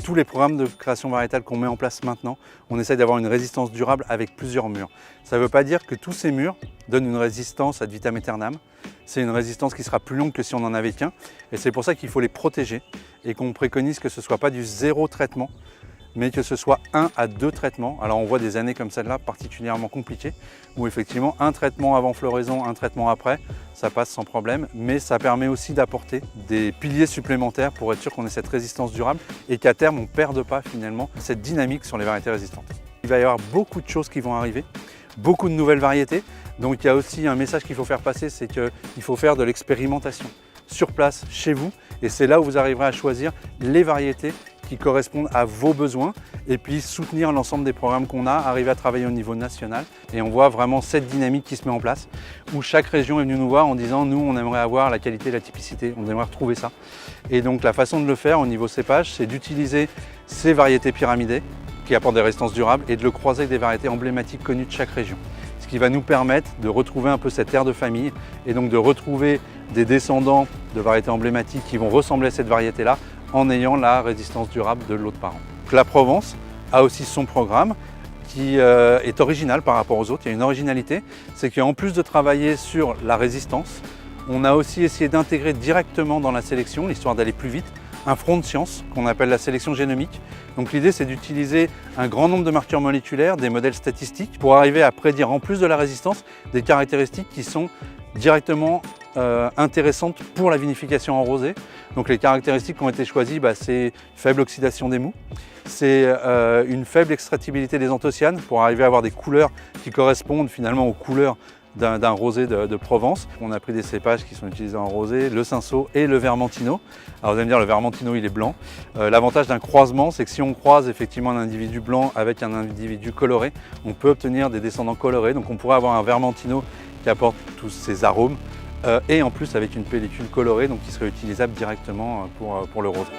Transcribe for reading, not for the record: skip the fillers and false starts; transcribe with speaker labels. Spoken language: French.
Speaker 1: tous les programmes de création variétale qu'on met en place maintenant, on essaye d'avoir une résistance durable avec plusieurs murs. Ça ne veut pas dire que tous ces murs donnent une résistance ad vitam aeternam. C'est une résistance qui sera plus longue que si on n'en avait qu'un. Et c'est pour ça qu'il faut les protéger et qu'on préconise que ce ne soit pas du zéro traitement, mais que ce soit 1 à 2 traitements. Alors on voit des années comme celle-là particulièrement compliquées, où effectivement un traitement avant floraison, un traitement après, ça passe sans problème, mais ça permet aussi d'apporter des piliers supplémentaires pour être sûr qu'on ait cette résistance durable et qu'à terme on ne perde pas finalement cette dynamique sur les variétés résistantes. Il va y avoir beaucoup de choses qui vont arriver, beaucoup de nouvelles variétés, donc il y a aussi un message qu'il faut faire passer, c'est qu'il faut faire de l'expérimentation sur place, chez vous, et c'est là où vous arriverez à choisir les variétés qui correspondent à vos besoins et puis soutenir l'ensemble des programmes qu'on a, arriver à travailler au niveau national. Et on voit vraiment cette dynamique qui se met en place où chaque région est venue nous voir en disant nous on aimerait avoir la qualité et la typicité, on aimerait retrouver ça. Et donc la façon de le faire au niveau cépage, c'est d'utiliser ces variétés pyramidées qui apportent des résistances durables et de le croiser avec des variétés emblématiques connues de chaque région. Ce qui va nous permettre de retrouver un peu cette aire de famille et donc de retrouver des descendants de variétés emblématiques qui vont ressembler à cette variété-là en ayant la résistance durable de l'autre parent. Donc la Provence a aussi son programme qui est original par rapport aux autres. Il y a une originalité, c'est qu'en plus de travailler sur la résistance, on a aussi essayé d'intégrer directement dans la sélection, l'histoire d'aller plus vite, un front de science qu'on appelle la sélection génomique. Donc l'idée c'est d'utiliser un grand nombre de marqueurs moléculaires, des modèles statistiques, pour arriver à prédire en plus de la résistance des caractéristiques qui sont directement intéressantes pour la vinification en rosé. Donc les caractéristiques qui ont été choisies, c'est faible oxydation des mous, c'est une faible extractibilité des anthocyanes pour arriver à avoir des couleurs qui correspondent finalement aux couleurs d'un rosé de Provence. On a pris des cépages qui sont utilisés en rosé, le Cinsault et le Vermentino. Alors vous allez me dire, le Vermentino il est blanc. L'avantage d'un croisement, c'est que si on croise effectivement un individu blanc avec un individu coloré, on peut obtenir des descendants colorés. Donc on pourrait avoir un Vermentino qui apporte tous ces arômes et en plus avec une pellicule colorée donc qui serait utilisable directement pour le rosé.